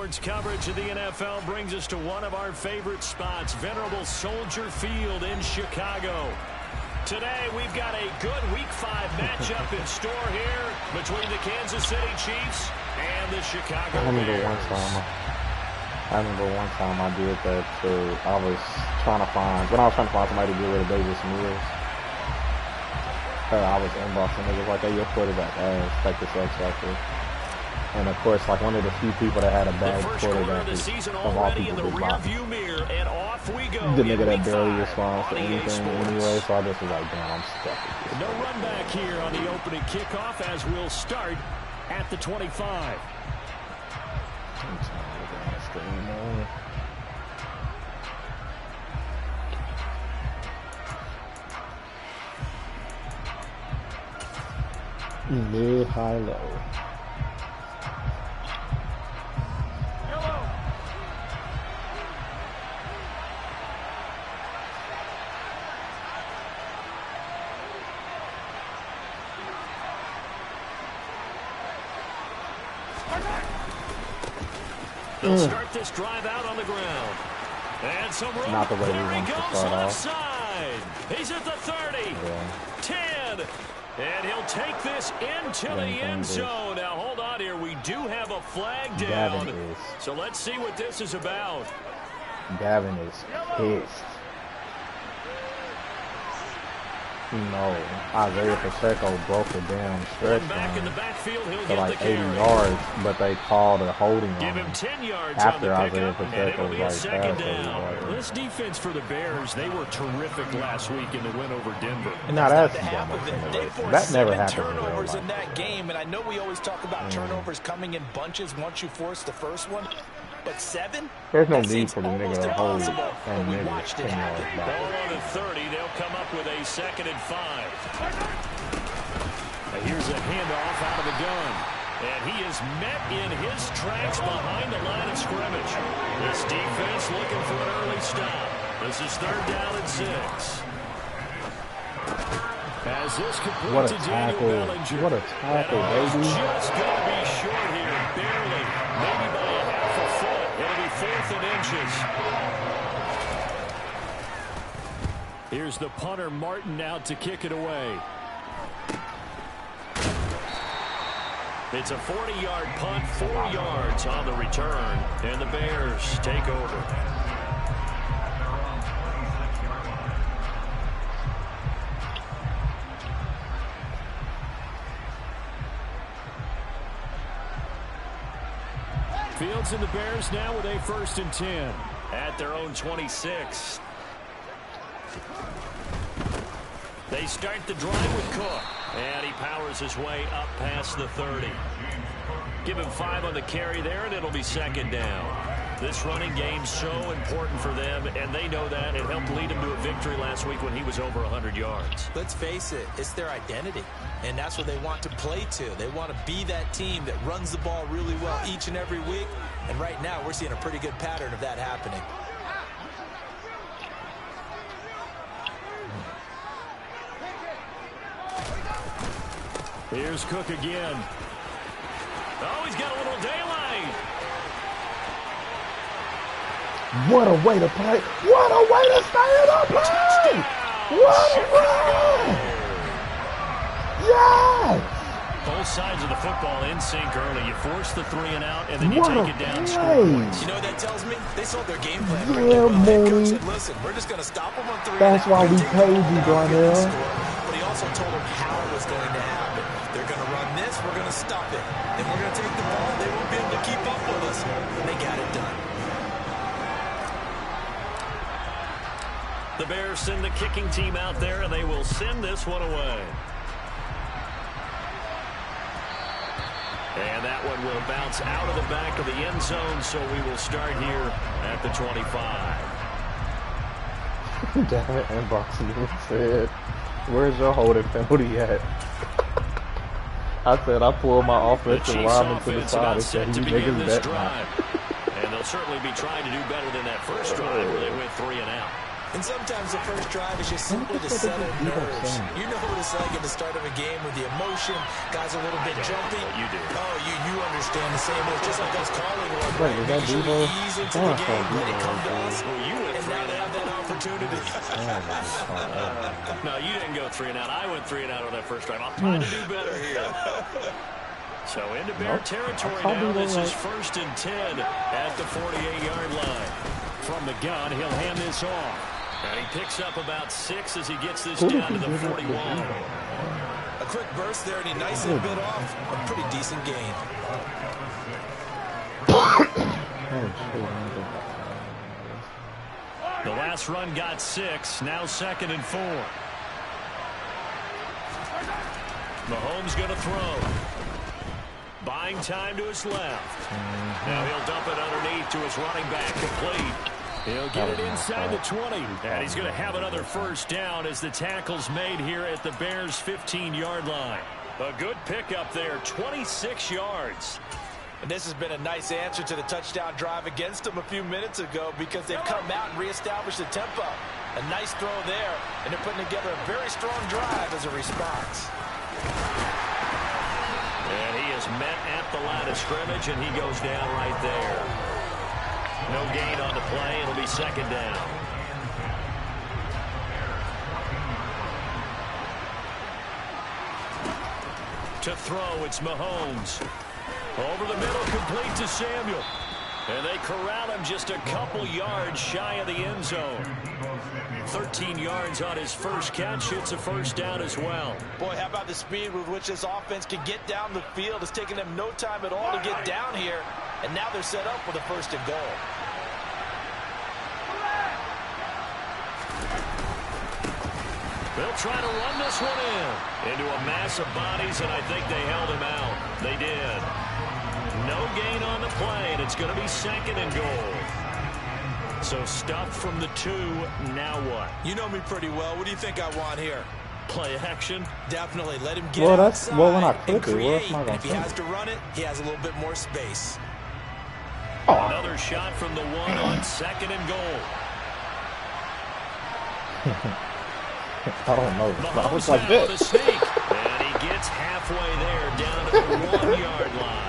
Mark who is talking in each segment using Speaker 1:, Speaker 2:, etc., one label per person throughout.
Speaker 1: Sports coverage of the NFL brings us to one of our favorite spots, venerable Soldier Field in Chicago. Today, we've got a good Week 5 matchup in store here between the Kansas City Chiefs and the Chicago Bears.
Speaker 2: I remember one time I did that too. I was trying to find somebody to get rid of Davis Mills. I was inboxing niggas like, hey, your quarterback ass, like this X Factor. And of course, like one of the few people that had a bad quarterback is of all people did not. The nigga that barely responds to anything anyway, so I just was like, damn, I'm stuck with this.
Speaker 1: No run back here on the opening kickoff as we'll start at the 25.
Speaker 2: I'm tired of that anymore. Mid, high, low.
Speaker 1: They'll start this drive out on the ground. And some room.
Speaker 2: Not the way
Speaker 1: there
Speaker 2: we want
Speaker 1: he
Speaker 2: to
Speaker 1: goes
Speaker 2: start
Speaker 1: left
Speaker 2: off.
Speaker 1: side. He's at the 30,
Speaker 2: Yeah.
Speaker 1: 10, and he'll take this into the end zone. Now, hold on here. We do have a flag down. So let's see what this is about.
Speaker 2: Gavin is pissed. No, Isaiah Pacheco broke a damn stretch run for like 80 yards, but they called a holding on him after Isaiah Pacheco was like past.
Speaker 1: This defense for the Bears, they were terrific last week in the win over Denver.
Speaker 2: No, that's dumb. That never happened in real
Speaker 3: turnovers
Speaker 2: life.
Speaker 3: in that game, and I know we always talk about turnovers coming in bunches once you force the first one. But 7?
Speaker 2: There's no need for the nigga to hold and nigga 10 yards
Speaker 1: Ball
Speaker 2: back.
Speaker 1: on the 30. They'll come up with a 2nd and 5. Now here's a handoff out of the gun. And he is met in his tracks behind the line of scrimmage. This defense looking for an early stop. This is 3rd down and 6. As this
Speaker 2: What a tackle. What a tackle, baby.
Speaker 1: Just going to be short here. Barely. Maybe by a half a foot. It'll be 4th and inches. Here's the punter, Martin, out to kick it away. It's a 40-yard punt, 4 yards on the return, and the Bears take over. Fields and the Bears now with a 1st and 10 at their own 26. They start the drive with Cook, and he powers his way up past the 30. Give him 5 on the carry there, and it'll be 2nd down. This running game's so important for them, and they know that. It helped lead him to a victory last week when he was over 100 yards.
Speaker 3: Let's face it, it's their identity, and that's what they want to play to. They want to be that team that runs the ball really well each and every week, and right now we're seeing a pretty good pattern of that happening.
Speaker 1: Here's Cook again. Oh, he's got a little daylight.
Speaker 2: What a way to play. What a way to stay in the play. What a run. Yes.
Speaker 1: Both sides of the football in sync early. You force the 3 and out, and then you take it down, score points.
Speaker 3: You know what that tells me? They sold their game plan.
Speaker 2: Yeah, Mooney.
Speaker 3: Listen, we're just going to stop them on 3.
Speaker 2: That's why we paid you, Darnell.
Speaker 3: But he also told them how it was going to happen. They're going to run this, we're going to stop it. Then we're going to take the ball, they won't be able to keep up with us. And they got it done.
Speaker 1: The Bears send the kicking team out there, and they will send this one away. And that one will bounce out of the back of the end zone, so we will start here at the 25.
Speaker 2: Damn it, unboxing said, where's your holding penalty at? I said I pulled my offensive lineman to the side and said, you niggas bet not.
Speaker 1: And they'll certainly be trying to do better than that first drive where they went 3 and out.
Speaker 3: And sometimes the first drive is just simply to settle nerves. You know what it's like at the start of a game with the emotion. Guys are a little bit jumpy.
Speaker 1: You do.
Speaker 3: Oh, you understand the same way. Just like us calling one.
Speaker 2: Wait, is that
Speaker 3: Making sure
Speaker 2: Debo?
Speaker 3: we ease into the game, let it come to us.
Speaker 1: Well, you went
Speaker 3: And now they have that opportunity.
Speaker 1: No, you didn't go 3 and out. I went 3 and out on that first drive. I'm trying to do better here. So into Bear territory now. This is 1st and 10 at the 48-yard line. From the gun, he'll hand this off. And he picks up about 6 as he gets this down to the 41.
Speaker 3: A quick burst there, and he nicely bit off a pretty decent gain.
Speaker 1: The last run got 6. Now 2nd and 4. Mahomes going to throw. Buying time to his left. Now he'll dump it underneath to his running back, complete. He'll get it inside the 20. And he's going to have another first down as the tackle's made here at the Bears' 15-yard line. A good pickup there, 26 yards.
Speaker 3: And this has been a nice answer to the touchdown drive against them a few minutes ago because they've come out and reestablished the tempo. A nice throw there, and they're putting together a very strong drive as a response.
Speaker 1: And he is met at the line of scrimmage, and he goes down right there. No gain on the play. It'll be 2nd down. To throw, it's Mahomes. Over the middle, complete to Samuel. And they corral him just a couple yards shy of the end zone. 13 yards on his first catch. It's a first down as well.
Speaker 3: Boy, how about the speed with which this offense can get down the field? It's taken them no time at all to get down here. And now they're set up with a 1st and goal.
Speaker 1: They'll try to run this one into a mass of bodies, and I think they held him out. They did. No gain on the play, and it's going to be 2nd and goal. So stuffed from the 2. Now what?
Speaker 3: You know me pretty well. What do you think I want here?
Speaker 1: Play action?
Speaker 3: Definitely. Let him get outside
Speaker 2: when I
Speaker 3: and
Speaker 2: click it,
Speaker 3: create. And if he has to run it, he has a little bit more space.
Speaker 1: Another shot from the 1 on 2nd and goal.
Speaker 2: I don't know. I was like this.
Speaker 1: And he gets halfway there down to the 1-yard line.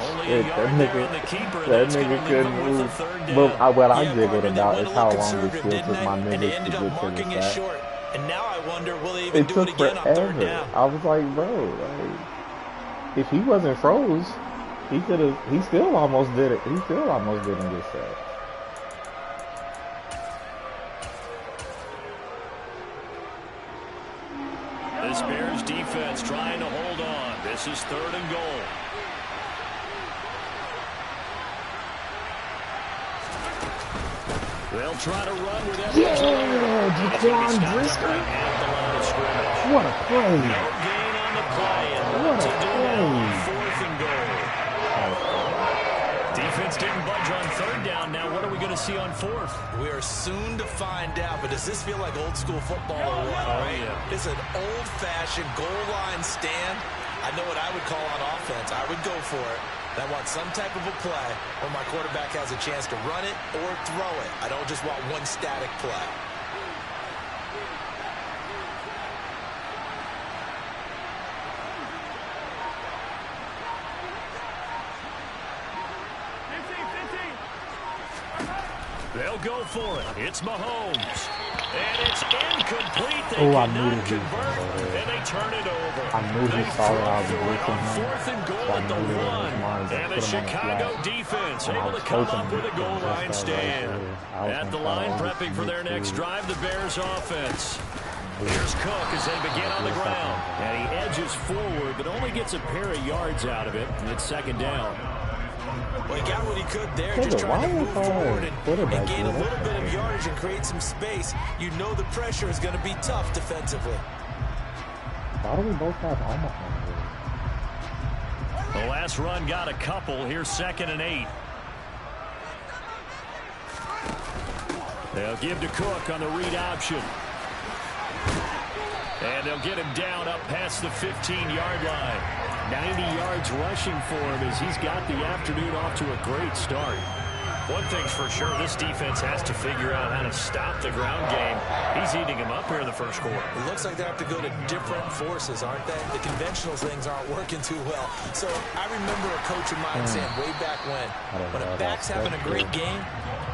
Speaker 1: Only a yard there on the keeper.
Speaker 2: That nigga couldn't move. But what I giggled about is how long it still took my niggas to get to the sack.
Speaker 3: And now I wonder, will they even do it again on 3rd down?
Speaker 2: I was like, bro, like, if he wasn't froze, he could have. He still almost did it. He still almost didn't get sacked.
Speaker 1: This Bears defense trying to hold on. This is 3rd and goal. They'll try to run with every
Speaker 2: Jaquan Brisker. What a play.
Speaker 1: No gain on the play. And what to do now on 4th and goal. Defense didn't budge on 3rd down. Now what are we going to see on 4th?
Speaker 3: We are soon to find out, but does this feel like old school football or what?
Speaker 1: Oh, yeah.
Speaker 3: It's an old-fashioned goal line stand. I know what I would call on offense. I would go for it. I want some type of a play where my quarterback has a chance to run it or throw it. I don't just want one static play.
Speaker 1: They'll go for it. It's Mahomes. And it's incomplete. They
Speaker 2: I
Speaker 1: cannot
Speaker 2: knew
Speaker 1: convert, and they turn it over.
Speaker 2: I knew he saw it. I was blitzing him.
Speaker 1: 4th and goal at the 1. And the Chicago defense able to come up with a goal line stand. At the line, prepping for their next drive, the Bears offense. Here's Cook as they begin on the ground. And he edges forward, but only gets a pair of yards out of it. And it's 2nd down.
Speaker 3: Well, he got what he could there, just trying to move forward and gain a little bit of yardage and create some space. You know the pressure is going to be tough defensively.
Speaker 2: Why do we both have almost one?
Speaker 1: The last run got a couple. Here's 2nd and 8. They'll give to Cook on the read option. And they'll get him down up past the 15-yard line. 90 yards rushing for him as he's got the afternoon off to a great start. One thing's for sure, this defense has to figure out how to stop the ground game. He's eating them up here in the first quarter.
Speaker 3: It looks like they have to go to different forces, aren't they? The conventional things aren't working too well. So I remember a coach of mine saying way back when a back's having a great game,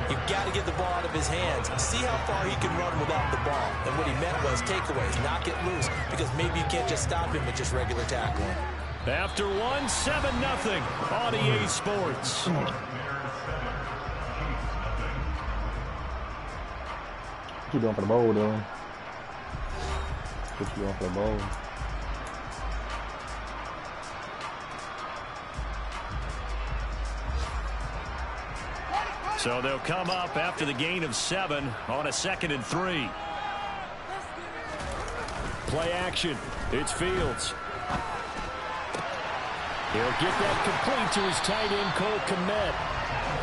Speaker 3: you've got to get the ball out of his hands. See how far he can run without the ball. And what he meant was takeaways, knock it loose, because maybe you can't just stop him with just regular tackling.
Speaker 1: After 1, 7-0 on EA Sports.
Speaker 2: What you doing for the bowl, though? What you doing for the bowl?
Speaker 1: So they'll come up after the gain of 7 on a 2nd and 3. Play action. It's Fields. He'll get that complete to his tight end, Cole Kmet.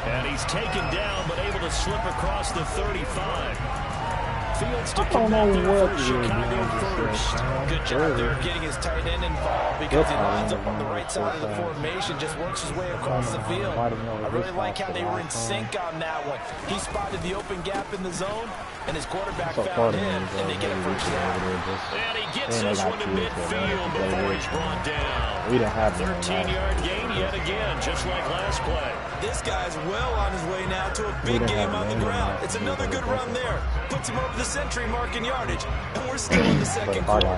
Speaker 1: And he's taken down, but able to slip across the 35. Fields to Kmet there for Chicago first.
Speaker 3: Good job there of getting his tight end involved because he lines up on the right side of the formation, just works his way across the field. I really like how they were in sync on that one. He spotted the open gap in the zone, and his quarterback found him, and they get a first down.
Speaker 1: And he gets this one to midfield before he's brought down.
Speaker 2: We don't have
Speaker 1: 13-yard gain yet again, just like last play.
Speaker 3: This guy's well on his way now to a big game on the ground. It's another good run there. Puts him over the century mark in yardage. And we're still in the second quarter.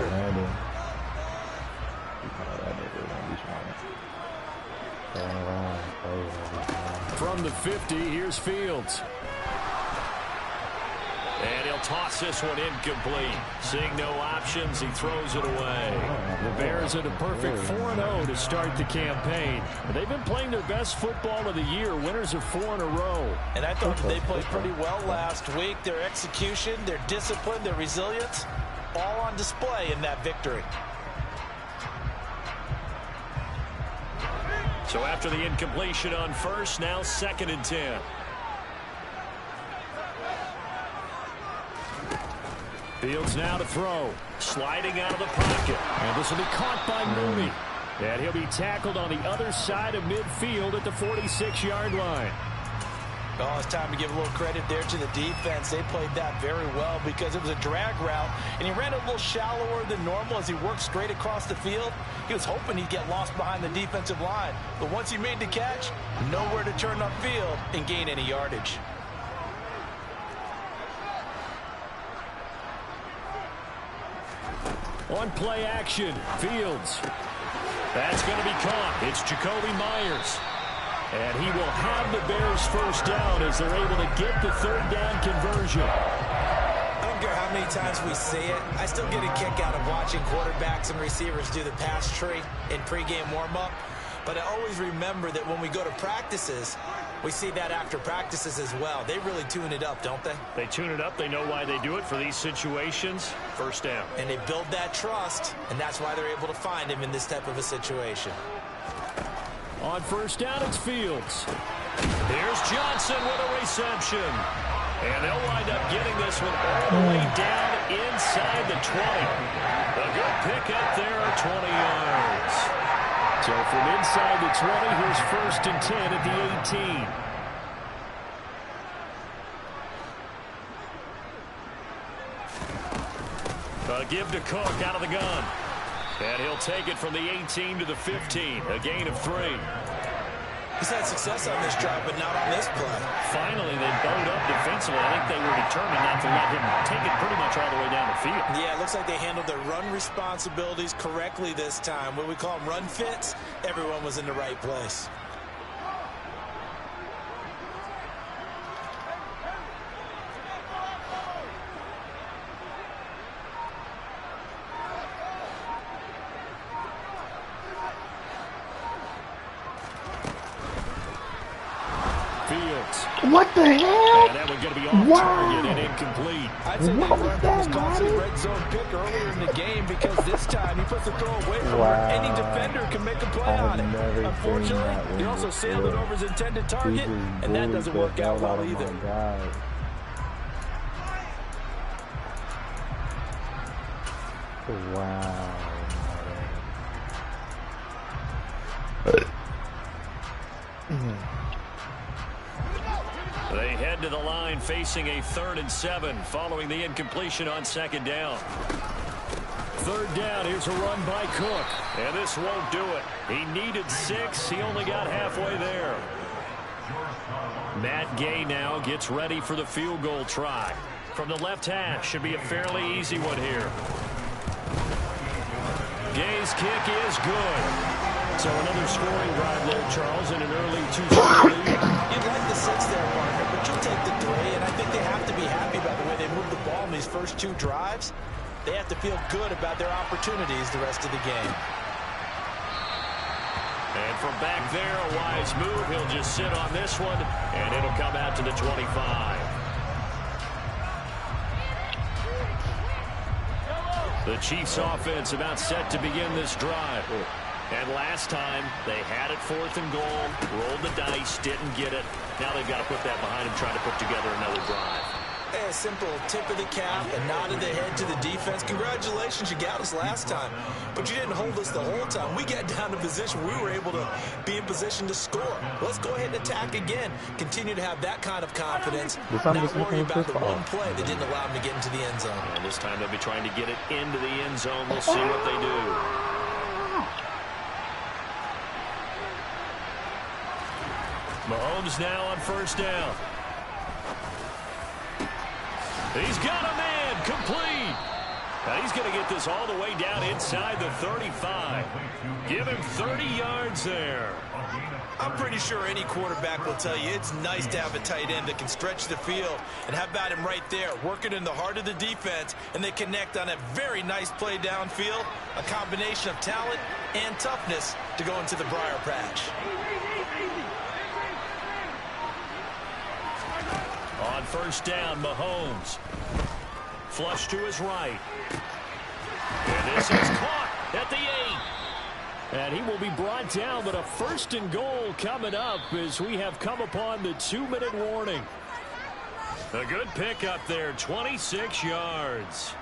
Speaker 1: From the 50, here's Fields. And he'll toss this one incomplete. Seeing no options, he throws it away. The Bears at a perfect 4-0 to start the campaign. They've been playing their best football of the year, winners of 4 in a row.
Speaker 3: And I thought they played pretty well last week. Their execution, their discipline, their resilience, all on display in that victory.
Speaker 1: So after the incompletion on first, now 2nd and 10. Fields now to throw. Sliding out of the pocket. And this will be caught by Mooney. And he'll be tackled on the other side of midfield at the 46-yard line.
Speaker 3: Oh, it's time to give a little credit there to the defense. They played that very well because it was a drag route, and he ran a little shallower than normal as he worked straight across the field. He was hoping he'd get lost behind the defensive line. But once he made the catch, nowhere to turn upfield and gain any yardage.
Speaker 1: On play action, Fields. That's going to be caught. It's Jacoby Myers. And he will have the Bears first down as they're able to get the 3rd down conversion.
Speaker 3: I don't care how many times we say it, I still get a kick out of watching quarterbacks and receivers do the pass tree in pregame warm-up. But I always remember that when we go to practices, we see that after practices as well. They really tune it up, don't they?
Speaker 1: They tune it up. They know why they do it for these situations. First down.
Speaker 3: And they build that trust, and that's why they're able to find him in this type of a situation.
Speaker 1: On first down, it's Fields. Here's Johnson with a reception. And they'll wind up getting this one all the way down inside the 20. A good pickup there, 20 yards. So from inside the 20, here's 1st and 10 at the 18. A give to Cook out of the gun. And he'll take it from the 18 to the 15. A gain of 3.
Speaker 3: He's had success on this drive, but not on this play.
Speaker 1: Finally, they bowed up defensively. I think they were determined not to let him take it pretty much all the way down the field.
Speaker 3: Yeah, it looks like they handled their run responsibilities correctly this time. What we call them run fits, everyone was in the right place.
Speaker 2: What the hell?
Speaker 1: And that one's going to be off target and incomplete.
Speaker 3: I'd say what was that, Wisconsin red zone pick earlier in the game because this time he puts the throw away from where any defender can make a play on it. Unfortunately, he also sailed it over his intended target, and that doesn't work out well either.
Speaker 2: Wow.
Speaker 1: to the line facing a 3rd and 7 following the incompletion on 2nd down. 3rd down, here's a run by Cook. And this won't do it. He needed 6. He only got halfway there. Matt Gay now gets ready for the field goal try. From the left hash, should be a fairly easy one here. Gay's kick is good. So another scoring drive there, Charles, in an early 2-score lead.
Speaker 3: You'd like the 6 there, partner, but you'll take the 3, and I think they have to be happy about the way they moved the ball in these first 2 drives. They have to feel good about their opportunities the rest of the game.
Speaker 1: And from back there, a wise move. He'll just sit on this one, and it'll come out to the 25. The Chiefs offense about set to begin this drive. And last time, they had it 4th and goal, rolled the dice, didn't get it. Now they've got to put that behind them, trying to put together another drive.
Speaker 3: A simple tip of the cap, a nod of the head to the defense. Congratulations, you got us last time. But you didn't hold us the whole time. We got down to position. We were able to be in position to score. Let's go ahead and attack again. Continue to have that kind of confidence. Not worry about the one play that didn't allow them to get into the end zone.
Speaker 1: And this time they'll be trying to get it into the end zone. We'll see what they do. Mahomes now on 1st down. He's got a man complete. Now he's going to get this all the way down inside the 35. Give him 30 yards there.
Speaker 3: I'm pretty sure any quarterback will tell you it's nice to have a tight end that can stretch the field. And how about him right there, working in the heart of the defense, and they connect on a very nice play downfield, a combination of talent and toughness to go into the briar patch.
Speaker 1: On 1st down, Mahomes. Flush to his right. And this is caught at the 8. And he will be brought down, but a 1st and goal coming up as we have come upon the 2-minute warning. A good pickup there, 26 yards.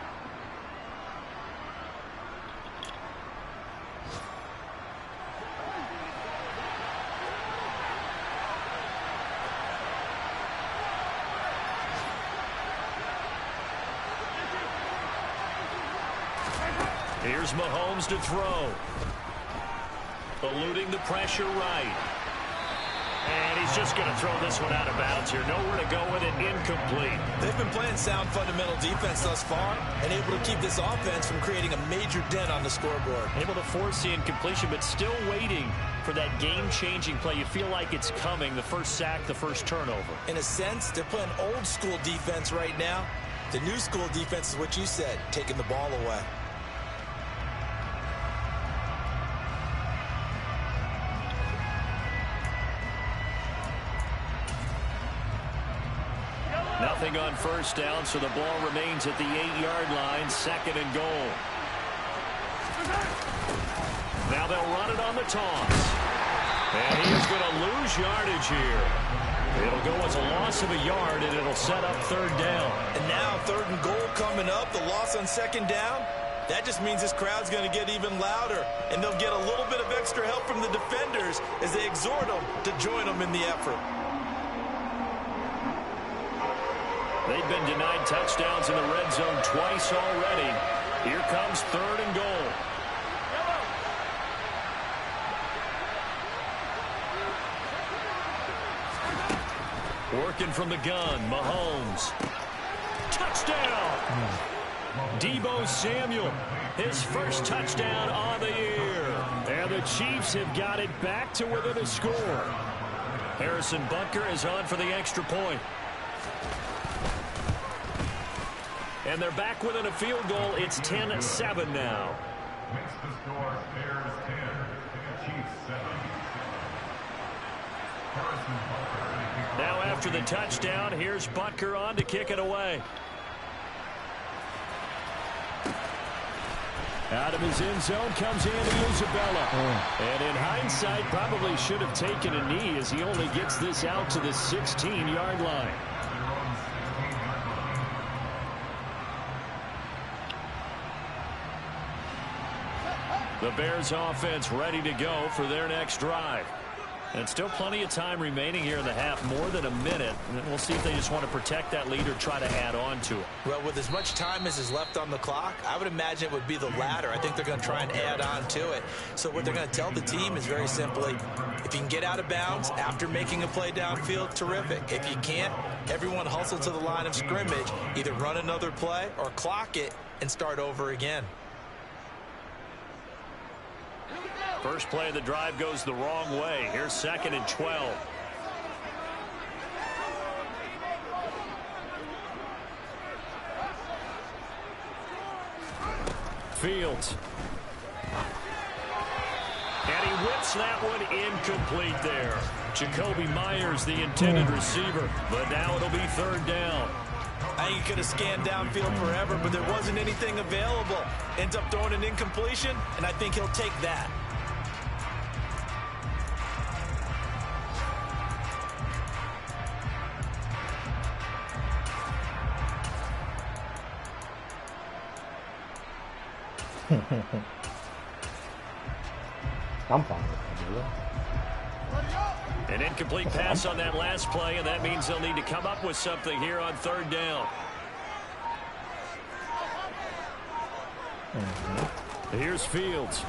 Speaker 1: Here's Mahomes to throw. Eluding the pressure right. And he's just going to throw this one out of bounds here. Nowhere to go with it. Incomplete.
Speaker 3: They've been playing sound fundamental defense thus far and able to keep this offense from creating a major dent on the scoreboard.
Speaker 1: Able to force the incompletion, but still waiting for that game-changing play. You feel like it's coming. The first sack, the first turnover.
Speaker 3: In a sense, they're playing old-school defense right now. The new school defense is what you said, taking the ball away.
Speaker 1: Nothing on 1st down, so the ball remains at the 8-yard line, 2nd and goal. Now they'll run it on the toss. And he is going to lose yardage here. It'll go as a loss of a yard, and it'll set up 3rd down.
Speaker 3: And now 3rd and goal coming up, the loss on 2nd down. That just means this crowd's going to get even louder, and they'll get a little bit of extra help from the defenders as they exhort them to join them in the effort.
Speaker 1: They've been denied touchdowns in the red zone twice already. Here comes 3rd and goal. Working from the gun, Mahomes. Touchdown! Deebo Samuel, his first touchdown on the year. And the Chiefs have got it back to within a score. Harrison Butker is on for the extra point. And they're back within a field goal. It's 10-7 now.
Speaker 4: Makes the score Bears 10, Chiefs 7.
Speaker 1: Now after the touchdown, here's Butker on to kick it away. Out of his end zone comes Andy Isabella. And in hindsight, probably should have taken a knee as he only gets this out to the 16-yard line. The Bears offense ready to go for their next drive. And still plenty of time remaining here in the half, more than a minute. And we'll see if they just want to protect that lead or try to add on to it.
Speaker 3: Well, with as much time as is left on the clock, I would imagine it would be the latter. I think they're going to try and add on to it. So what they're going to tell the team is very simply, if you can get out of bounds after making a play downfield, terrific. If you can't, everyone hustle to the line of scrimmage, either run another play or clock it and start over again.
Speaker 1: First play of the drive goes the wrong way. Here's 2nd and 12. Fields. And he whips that one incomplete there. Jakobi Meyers, the intended receiver. But now it'll be 3rd down.
Speaker 3: I think he could have scanned downfield forever, but there wasn't anything available. Ends up throwing an incompletion, and I think he'll take that.
Speaker 2: I'm fine with that.
Speaker 1: An incomplete pass on that last play, and that means they'll need to come up with something here on 3rd down. Here's Fields.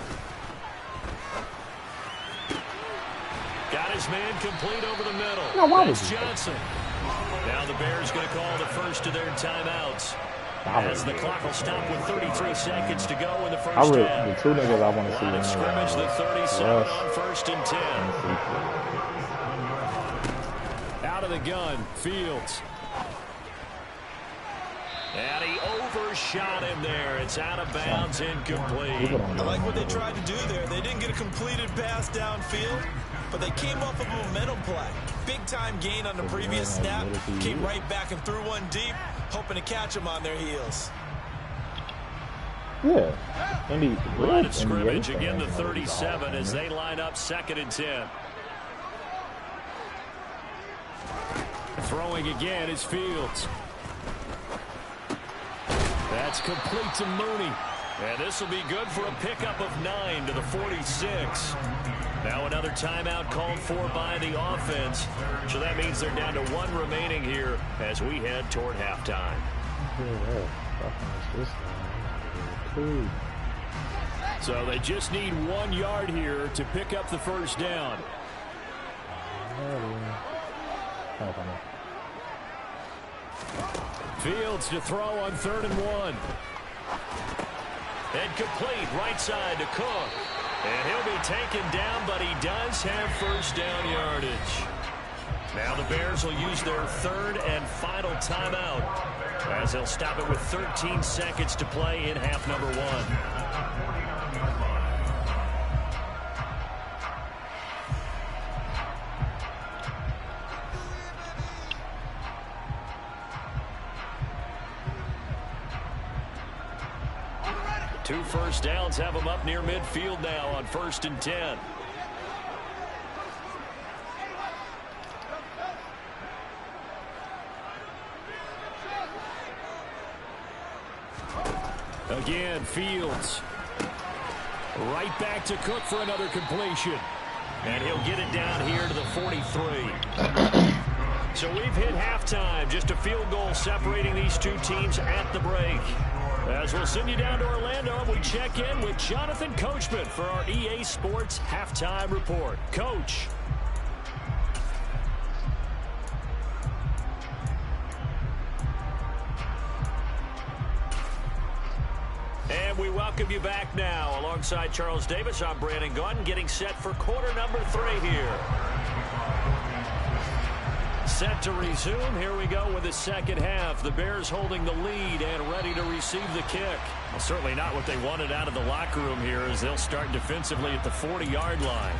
Speaker 1: Got his man complete over the middle. That's Johnson. Now the Bears going to call the first of their timeouts. As the clock will stop with 33 seconds to go in the first half.
Speaker 2: The two niggas I want to see
Speaker 1: in scrimmage, the 37 on 1st and 10. Out of the gun, Fields. And he overshot him there. It's out of bounds, incomplete.
Speaker 3: I like what they tried to do there. They didn't get a completed pass downfield, but they came off of a momentum play. Big-time gain on the previous snap. Came right back and threw one deep, hoping to catch them on their heels.
Speaker 2: Yeah.
Speaker 1: Line of scrimmage, again the 37 as they line up 2nd and 10. Throwing again is Fields. That's complete to Mooney. And this will be good for a pickup of 9 to the 46. Now another timeout called for by the offense. So that means they're down to 1 remaining here as we head toward halftime. So they just need 1 yard here to pick up the first down. Fields to throw on 3rd and 1. And complete right side to Cook. And he'll be taken down, but he does have first down yardage. Now the Bears will use their 3rd and final timeout as they'll stop it with 13 seconds to play in half number 1. Two first downs have them up near midfield now on 1st and 10. Again, Fields. Right back to Cook for another completion. And he'll get it down here to the 43. So we've hit halftime. Just a field goal separating these two teams at the break. As we'll send you down to Orlando, we check in with Jonathan Coachman for our EA Sports Halftime Report. Coach. And we welcome you back now. Alongside Charles Davis, I'm Brandon Gaudin, getting set for quarter number 3 here. Set to resume. Here we go with the second half. The Bears holding the lead and ready to receive the kick. Well, certainly not what they wanted out of the locker room here as they'll start defensively at the 40-yard line.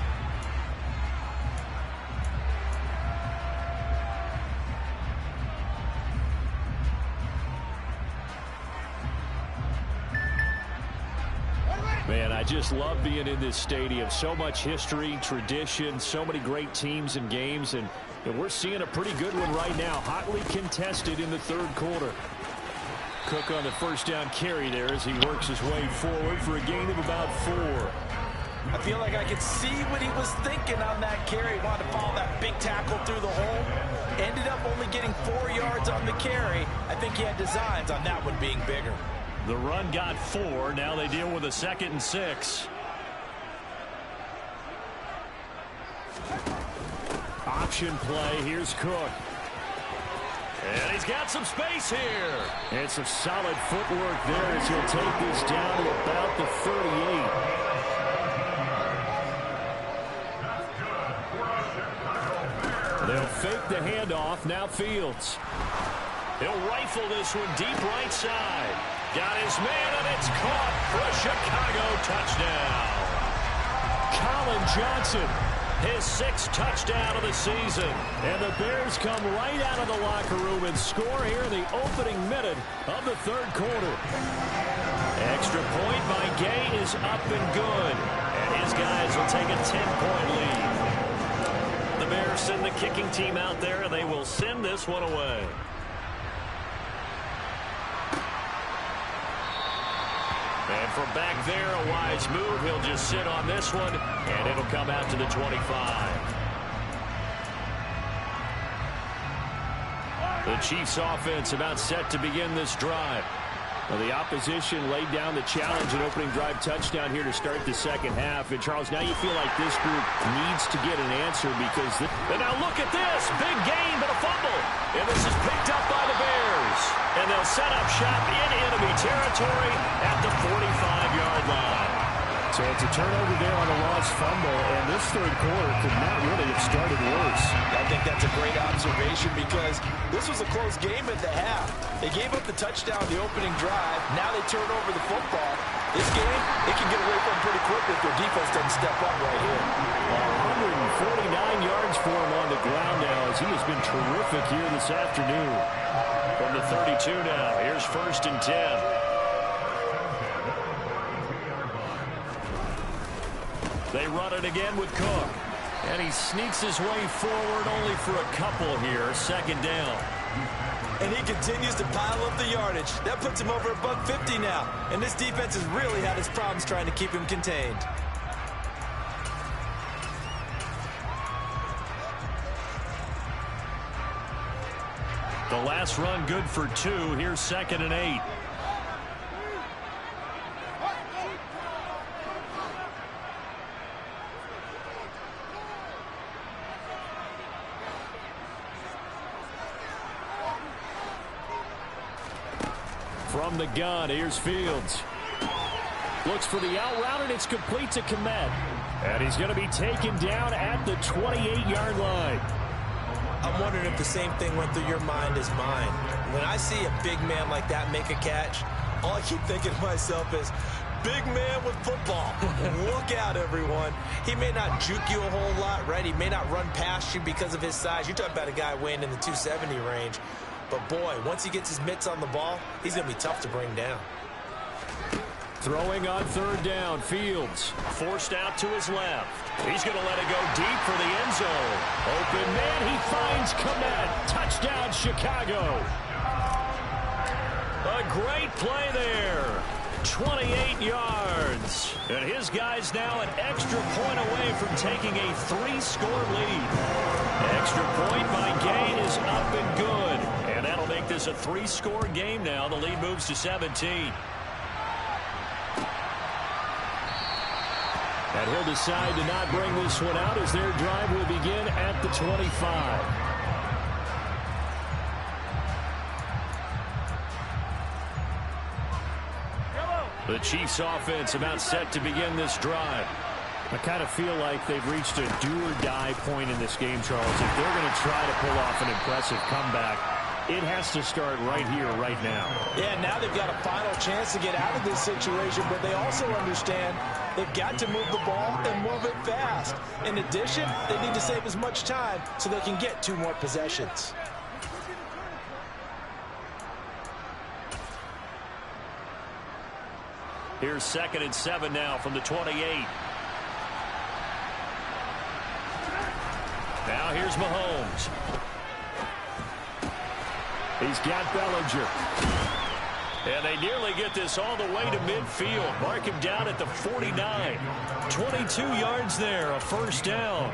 Speaker 1: Man, I just love being in this stadium. So much history, tradition, so many great teams and games, and we're seeing a pretty good one right now. Hotly contested in the 3rd quarter. Cook on the first down carry there as he works his way forward for a gain of about 4.
Speaker 3: I feel like I could see what he was thinking on that carry. He wanted to follow that big tackle through the hole. Ended up only getting 4 yards on the carry. I think he had designs on that one being bigger.
Speaker 1: The run got 4. Now they deal with a 2nd and 6. Option play. Here's Cook. And he's got some space here. And some solid footwork there as he'll take this down to about the 38. They'll fake the handoff. Now Fields. He'll rifle this one deep right side. Got his man, and it's caught for a Chicago touchdown. Colin Johnson, his 6th touchdown of the season. And the Bears come right out of the locker room and score here in the opening minute of the 3rd quarter. Extra point by Gay is up and good. And his guys will take a 10-point lead. The Bears send the kicking team out there, and they will send this one away. And from back there, a wise move. He'll just sit on this one, and it'll come out to the 25. The Chiefs offense about set to begin this drive. Well, the opposition laid down the challenge and opening drive touchdown here to start the 2nd half. And, Charles, now you feel like this group needs to get an answer because... And now look at this. Big gain, but a fumble. And this is picked up by the Bears. And they'll set up shop in enemy territory at the 45-yard line. So it's a turnover there on a lost fumble, and this 3rd quarter could not really have started worse.
Speaker 3: I think that's a great observation because this was a close game at the half. They gave up the touchdown the opening drive. Now they turn over the football. This game, they can get away from pretty quickly if their defense doesn't step up right here.
Speaker 1: 149 yards for him on the ground now as he has been terrific here this afternoon. From the 32 now, here's 1st and 10. They run it again with Cook. And he sneaks his way forward only for a couple here. 2nd down.
Speaker 3: And he continues to pile up the yardage. That puts him over $150 now. And this defense has really had its problems trying to keep him contained.
Speaker 1: The last run good for 2. Here's 2nd and 8. From the gun, here's Fields. Looks for the out route, and it's complete to Kmet. And he's going to be taken down at the 28-yard line.
Speaker 3: I'm wondering if the same thing went through your mind as mine. When I see a big man like that make a catch, all I keep thinking to myself is, big man with football. Look out, everyone. He may not juke you a whole lot, right? He may not run past you because of his size. You're talking about a guy weighing in the 270 range. But, boy, once he gets his mitts on the ball, he's going to be tough to bring down.
Speaker 1: Throwing on 3rd down, Fields. Forced out to his left. He's going to let it go deep for the end zone. Open man, he finds Kmet. Touchdown, Chicago. A great play there. 28 yards. And his guys now an extra point away from taking a 3-score lead. Extra point by Gay is up and good. And that'll make this a 3-score game now. The lead moves to 17. And he'll decide to not bring this one out as their drive will begin at the 25. The Chiefs offense about set to begin this drive. I kind of feel like they've reached a do-or-die point in this game, Charles. If they're going to try to pull off an impressive comeback, it has to start right here, right now.
Speaker 3: Yeah, now they've got a final chance to get out of this situation, but they also understand they've got to move the ball and move it fast. In addition, they need to save as much time so they can get 2 more possessions.
Speaker 1: Here's 2nd and 7 now from the 28. Now here's Mahomes. He's got Bellinger. And they nearly get this all the way to midfield. Mark him down at the 49. 22 yards there, a first down.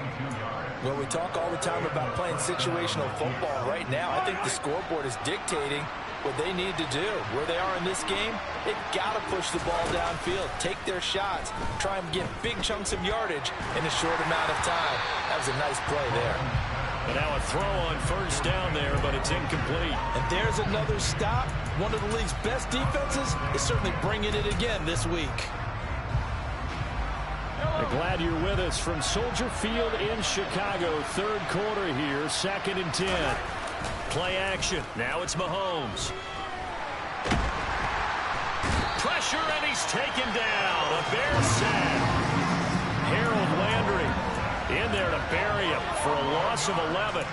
Speaker 3: Well, we talk all the time about playing situational football. Right now, I think the scoreboard is dictating what they need to do. Where they are in this game, they've got to push the ball downfield, take their shots, try and get big chunks of yardage in a short amount of time. That was a nice play there.
Speaker 1: And now a throw on first down there, but it's incomplete.
Speaker 3: And there's another stop. One of the league's best defenses is certainly bringing it again this week.
Speaker 1: I'm glad you're with us from Soldier Field in Chicago. Third quarter here, 2nd and 10. Play action. Now it's Mahomes. Pressure, and he's taken down. A Bears sack. Harold Landry in there to bury him for a loss of 11.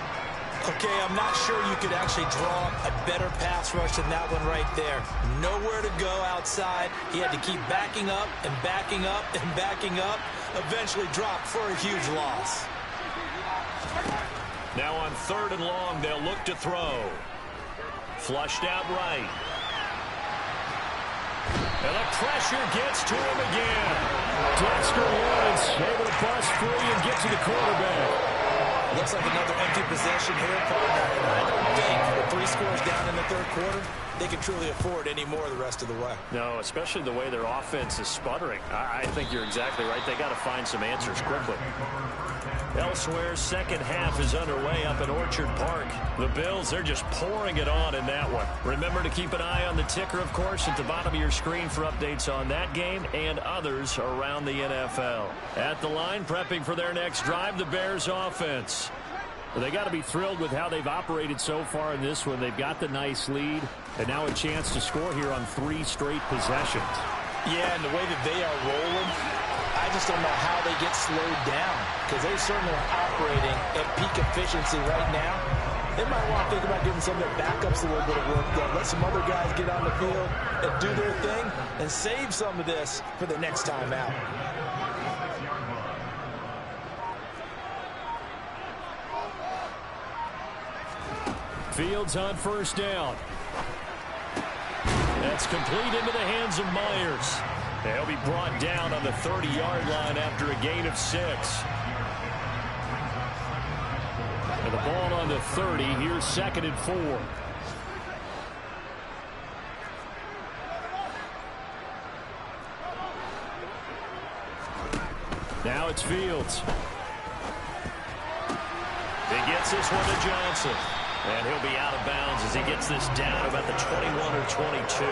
Speaker 3: Okay, I'm not sure you could actually draw a better pass rush than that one right there. Nowhere to go outside. He had to keep backing up and backing up and backing up. Eventually dropped for a huge loss.
Speaker 1: Now on 3rd and long, they'll look to throw. Flushed out right. And the pressure gets to him again. Dexter Lawrence able to bust free and get to the quarterback.
Speaker 3: Looks like another empty possession here, partner. And I don't think with 3 scores down in the 3rd quarter, they can truly afford any more the rest of the way.
Speaker 1: No, especially the way their offense is sputtering. I think you're exactly right. They got to find some answers quickly. Elsewhere, second half is underway up at Orchard Park. The Bills, they're just pouring it on in that one. Remember to keep an eye on the ticker, of course, at the bottom of your screen for updates on that game and others around the NFL. At the line, prepping for their next drive, the Bears offense. Well, they got to be thrilled with how they've operated so far in this one. They've got the nice lead, and now a chance to score here on 3 straight possessions.
Speaker 3: Yeah, and the way that they are rolling, I just don't know how they get slowed down, because they certainly are operating at peak efficiency right now. They might want to think about giving some of their backups a little bit of work done. Let some other guys get on the field and do their thing and save some of this for the next time out.
Speaker 1: Fields on first down. That's complete into the hands of Myers. He'll be brought down on the 30-yard line after a gain of 6. And the ball on the 30. Here's 2nd and 4. Now it's Fields. He gets this one to Johnson. And he'll be out of bounds as he gets this down about the 21 or 22.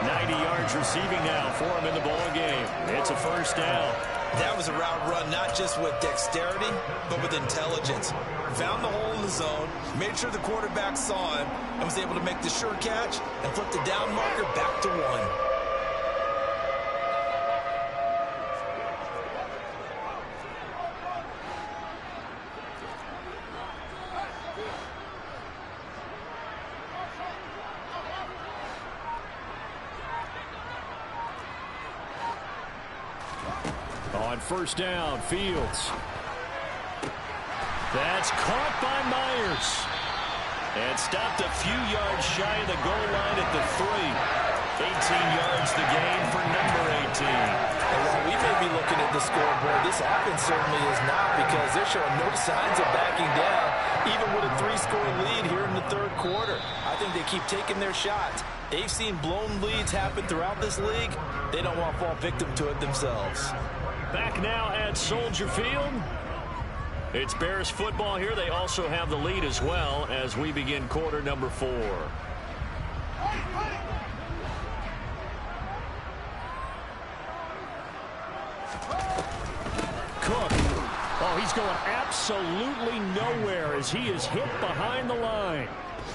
Speaker 1: 90 yards receiving now for him in the ball game. It's a first down.
Speaker 3: That was a route run not just with dexterity, but with intelligence. Found the hole in the zone, made sure the quarterback saw him, and was able to make the sure catch and flip the down marker back to 1.
Speaker 1: On first down, Fields. That's caught by Myers. And stopped a few yards shy of the goal line at the 3. 18 yards the gain for number 18.
Speaker 3: And while we may be looking at the scoreboard, this offense certainly is not, because they're showing no signs of backing down, even with a 3-score lead here in the 3rd quarter. I think they keep taking their shots. They've seen blown leads happen throughout this league. They don't want to fall victim to it themselves.
Speaker 1: Back now at Soldier Field. It's Bears football here. They also have the lead as well as we begin quarter number 4. Cook. Oh, he's going absolutely nowhere as he is hit behind the line.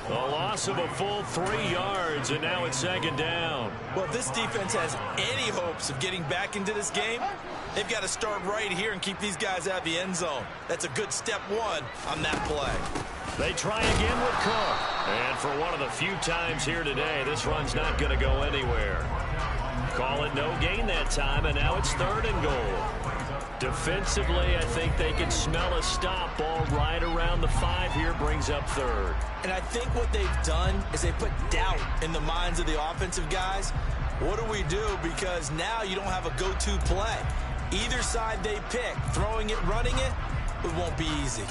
Speaker 1: A loss of a full 3 yards, and now it's 2nd down.
Speaker 3: Well, if this defense has any hopes of getting back into this game, they've got to start right here and keep these guys out of the end zone. That's a good step 1 on that play.
Speaker 1: They try again with Cook. And for one of the few times here today, this run's not going to go anywhere. Call it but no gain that time, and now it's 3rd and goal. Defensively, I think they can smell a stop. Ball right around the 5 here, brings up 3rd.
Speaker 3: And I think what they've done is they put doubt in the minds of the offensive guys. What do we do? Because now you don't have a go-to play. Either side they pick, throwing it, running it, it won't be easy.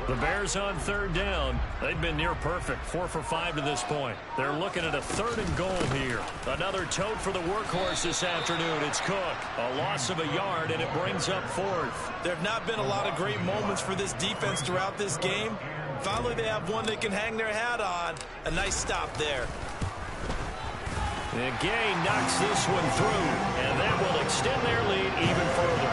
Speaker 1: The Bears on 3rd down. They've been near perfect, 4 for 5 to this point. They're looking at a 3rd and goal here. Another tote for the workhorse this afternoon. It's Cook. A loss of a yard, and it brings up 4th.
Speaker 3: There have not been a lot of great moments for this defense throughout this game. Finally, they have one they can hang their hat on. A nice stop there.
Speaker 1: And Gay knocks this one through, and that will extend their lead even further.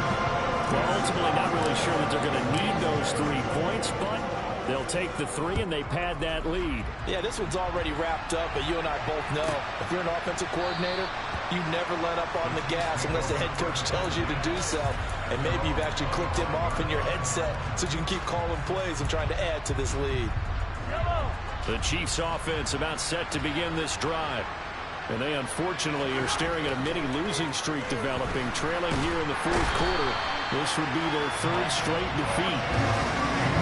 Speaker 1: Well, ultimately not really sure that they're going to need those 3 points, but they'll take the 3 and they pad that lead.
Speaker 3: Yeah, this one's already wrapped up, but you and I both know if you're an offensive coordinator, you never let up on the gas unless the head coach tells you to do so. And maybe you've actually clicked him off in your headset so you can keep calling plays and trying to add to this lead.
Speaker 1: The Chiefs offense about set to begin this drive. And they unfortunately are staring at a mini losing streak developing, trailing here in the 4th quarter. This would be their 3rd straight defeat.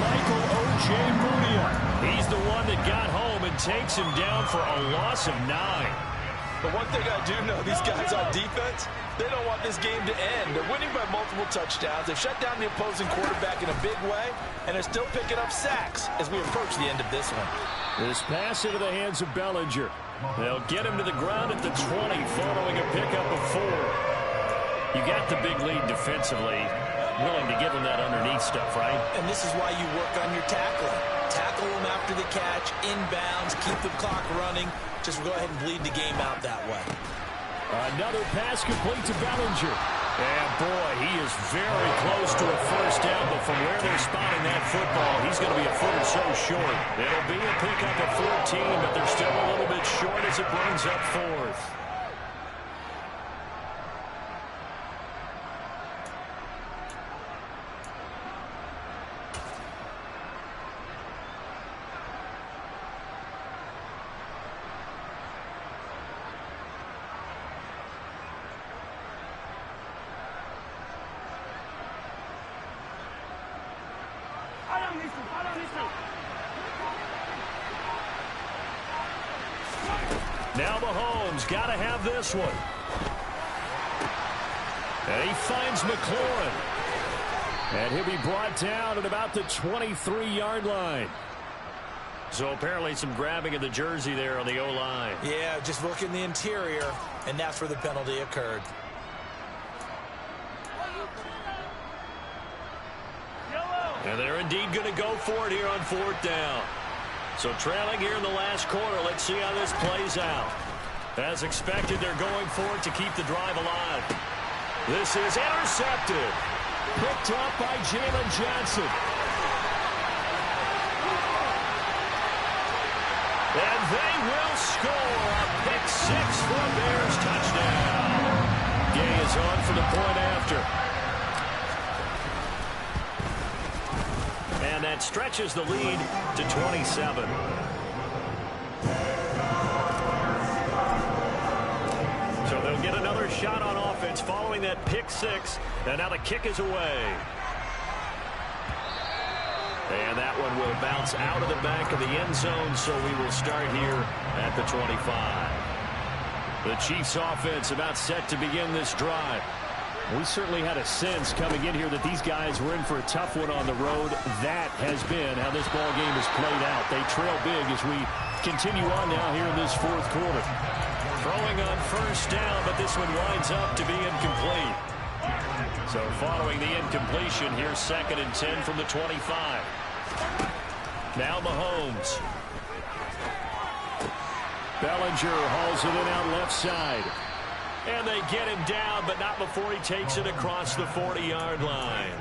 Speaker 1: Michael O.J. Mudia. He's the one that got home and takes him down for a loss of 9.
Speaker 3: But one thing I do know, these guys on defense, they don't want this game to end. They're winning by multiple touchdowns. They've shut down the opposing quarterback in a big way, and they're still picking up sacks as we approach the end of this one.
Speaker 1: This pass into the hands of Bellinger. They'll get him to the ground at the 20 following a pickup of 4. You got the big lead defensively. Willing to give him that underneath stuff, right?
Speaker 3: And this is why you work on your tackling. Tackle them after the catch, inbounds, keep the clock running. Just go ahead and bleed the game out that way.
Speaker 1: Another pass complete to Bellinger. And boy, he is very close to a 1st down, but from where they're spotting that football, he's going to be a foot or so short. It'll be a pickup of 14, but they're still a little bit short as it brings up 4th. Now Mahomes got to have this one. And he finds McLaurin. And he'll be brought down at about the 23-yard line. So apparently some grabbing of the jersey there on the O-line.
Speaker 3: Yeah, just look in the interior, and that's where the penalty occurred.
Speaker 1: And they're indeed going to go for it here on 4th down. So trailing here in the last quarter, let's see how this plays out. As expected, they're going for it to keep the drive alive. This is intercepted. Picked up by Jalen Johnson. And they will score a pick 6 for a Bears touchdown. Gay is on for the point after. And that stretches the lead to 27. So they'll get another shot on offense following that pick 6. And now the kick is away. And that one will bounce out of the back of the end zone, so we will start here at the 25. The Chiefs offense about set to begin this drive. We certainly had a sense coming in here that these guys were in for a tough one on the road. That has been how this ball game has played out. They trail big as we continue on now here in this 4th quarter. Throwing on 1st down, but this one winds up to be incomplete. So following the incompletion, here's 2nd and 10 from the 25. Now Mahomes. Bellinger hauls it in out left side. And they get him down, but not before he takes it across the 40-yard line.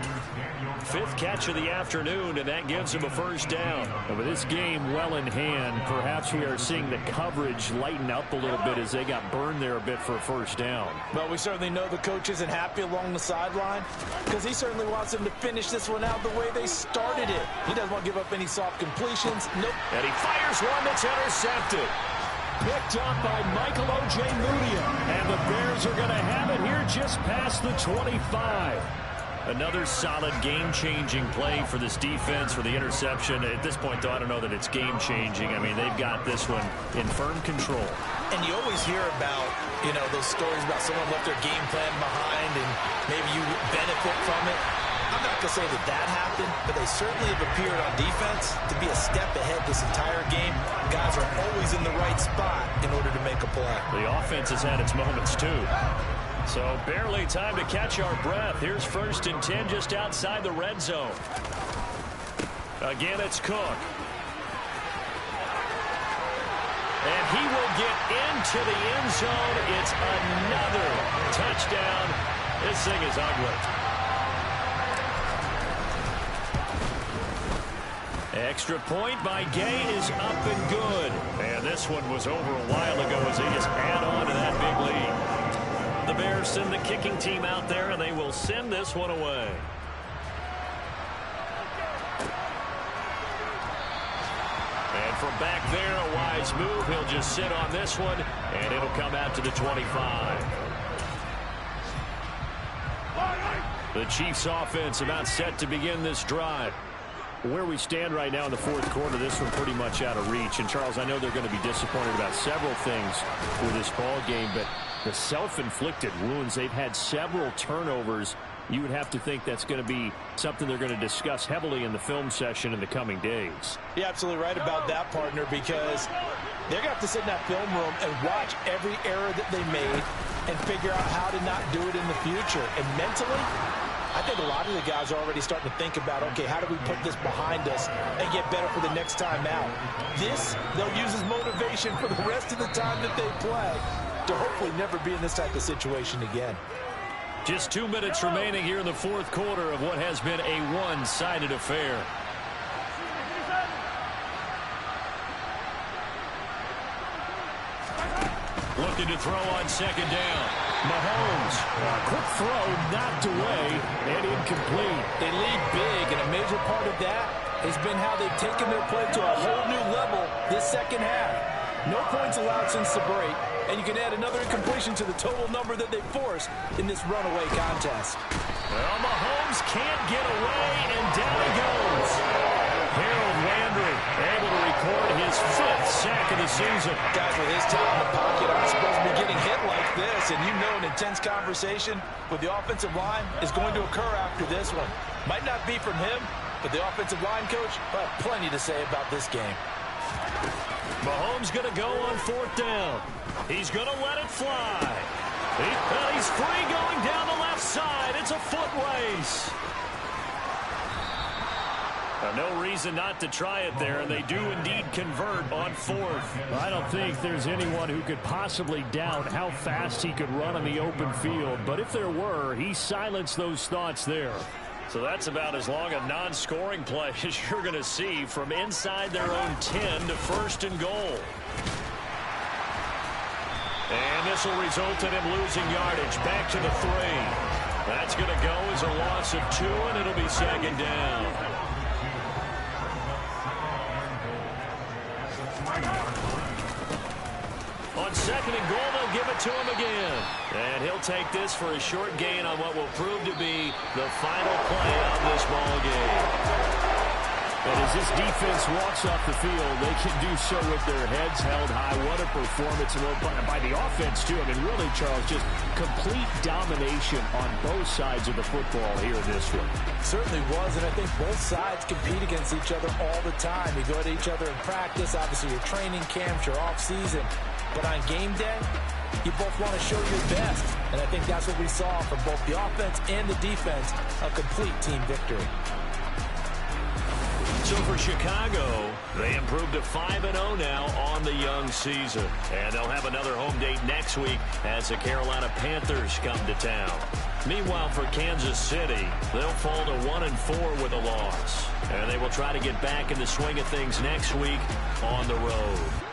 Speaker 1: Fifth catch of the afternoon, and that gives him a first down.
Speaker 5: And with this game well in hand, perhaps we are seeing the coverage lighten up a little bit as they got burned there a bit for a first down.
Speaker 3: Well, we certainly know the coach isn't happy along the sideline because he certainly wants them to finish this one out the way they started it. He doesn't want to give up any soft completions. Nope.
Speaker 1: And he fires one that's intercepted.
Speaker 5: Picked up by Michael O.J. Mudia. And the Bears are going to have it here just past the 25.
Speaker 1: Another solid game-changing play for this defense for the interception. At this point, though, I don't know that it's game-changing. I mean, they've got this one in firm control.
Speaker 3: And you always hear about, you know, those stories about someone left their game plan behind and maybe you benefit from it. I'm not going to say that that happened, but they certainly have appeared on defense to be a step ahead this entire game. Guys are always in the right spot in order to make a play.
Speaker 1: The offense has had its moments, too. So barely time to catch our breath. Here's 1st and 10 just outside the red zone. Again, it's Cook. And he will get into the end zone. It's another touchdown. This thing is ugly. Extra point by Gay is up and good. And this one was over a while ago as they just add on to that big lead. The Bears send the kicking team out there, and they will send this one away. And from back there, a wise move. He'll just sit on this one, and it'll come out to the 25. The Chiefs offense about set to begin this drive.
Speaker 5: Where we stand right now in the fourth quarter, this one pretty much out of reach. And, Charles, I know they're going to be disappointed about several things with this ball game, but the self-inflicted wounds, they've had several turnovers. You would have to think that's going to be something they're going to discuss heavily in the film session in the coming days.
Speaker 3: You're absolutely right about that, partner, because they're going to have to sit in that film room and watch every error that they made and figure out how to not do it in the future. And mentally, I think a lot of the guys are already starting to think about, okay, how do we put this behind us and get better for the next time out? This, they'll use as motivation for the rest of the time that they play to hopefully never be in this type of situation again.
Speaker 1: Just 2 minutes remaining here in the fourth quarter of what has been a one-sided affair. Looking to throw on 2nd down. Mahomes.
Speaker 5: Quick throw, knocked away, and incomplete.
Speaker 3: They lead big, and a major part of that has been how they've taken their play to a whole new level this second half. No points allowed since the break, and you can add another incompletion to the total number that they forced in this runaway contest.
Speaker 1: Well, Mahomes can't get away, and down he goes. Harold Landry able to record his 5th sack of the season.
Speaker 3: Guys with his talent in the pocket aren't supposed to be getting hit like this, and you know an intense conversation with the offensive line is going to occur after this one. Might not be from him, but the offensive line coach will have plenty to say about this game.
Speaker 1: Mahomes going to go on 4th down. He's going to let it fly. He's free going down the left side. It's a foot race. No reason not to try it there, and they do indeed convert on 4th.
Speaker 5: I don't think there's anyone who could possibly doubt how fast he could run on the open field, but if there were, he silenced those thoughts there.
Speaker 1: So that's about as long a non-scoring play as you're going to see from inside their own 10 to 1st and goal. And this will result in him losing yardage back to the 3. That's going to go as a loss of 2, and it'll be 2nd down. On 2nd and goal, they'll give it to him again. And he'll take this for a short gain on what will prove to be the final play of this ball game.
Speaker 5: And as this defense walks off the field, they can do so with their heads held high. What a performance by the offense, too. I mean, really, Charles, just complete domination on both sides of the football here in this one.
Speaker 3: Certainly was, and I think both sides compete against each other all the time. You go at each other in practice, obviously your training camps, your off-season. But on game day, you both want to show your best. And I think that's what we saw from both the offense and the defense, a complete team victory.
Speaker 1: So for Chicago, they improved to 5-0 now on the young season. And they'll have another home date next week as the Carolina Panthers come to town. Meanwhile, for Kansas City, they'll fall to 1-4 with a loss. And they will try to get back in the swing of things next week on the road.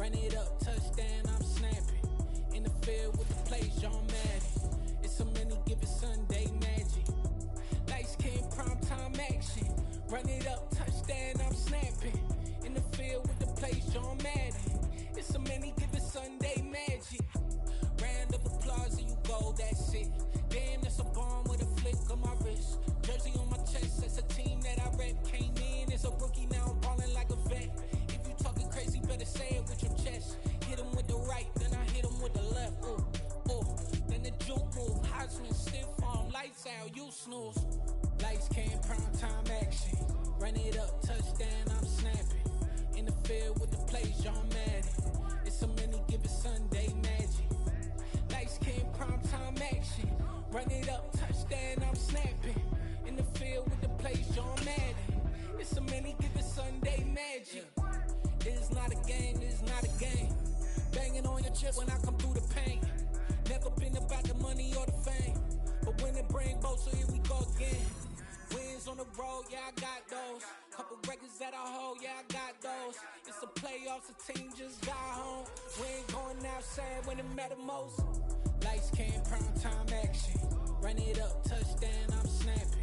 Speaker 6: Run it up, touchdown, I'm snapping. In the field with the plays, John Madden. It's a many given Sunday magic. Lights came primetime action. Run it up, touchdown, I'm snapping. In the field with the plays, John Madden. It's a many given Sunday magic. Round of applause and you go, that's it. Damn, that's a bomb with a flick on my wrist. Jersey on my chest, that's a team that I rep. Came in as a rookie, now I'm ballin' like a vet. If you talking crazy, better say it with your chest. Hit him with the right, then I hit him with the left. Then the juke move, Heisman, stiff arm, lights out, you snooze. Lights came, primetime action. Run it up, touchdown, I'm snapping. In the field with the plays, John Madden. It's a many given Sunday magic. Lights came, primetime action. Run it up, touchdown, I'm snapping. In the field with the plays, John Madden. It's a many given Sunday magic. It is not a game, it is not a game. Banging on your chest when I come through the paint. Never been about the money or the fame. But when it bring both, so here we go again. Wins on the road, yeah, I got those. Couple records that I hold, yeah, I got those. It's the playoffs, the team just got home. We ain't going outside when it matter most. Lights came, primetime action. Run it up, touchdown, I'm snapping.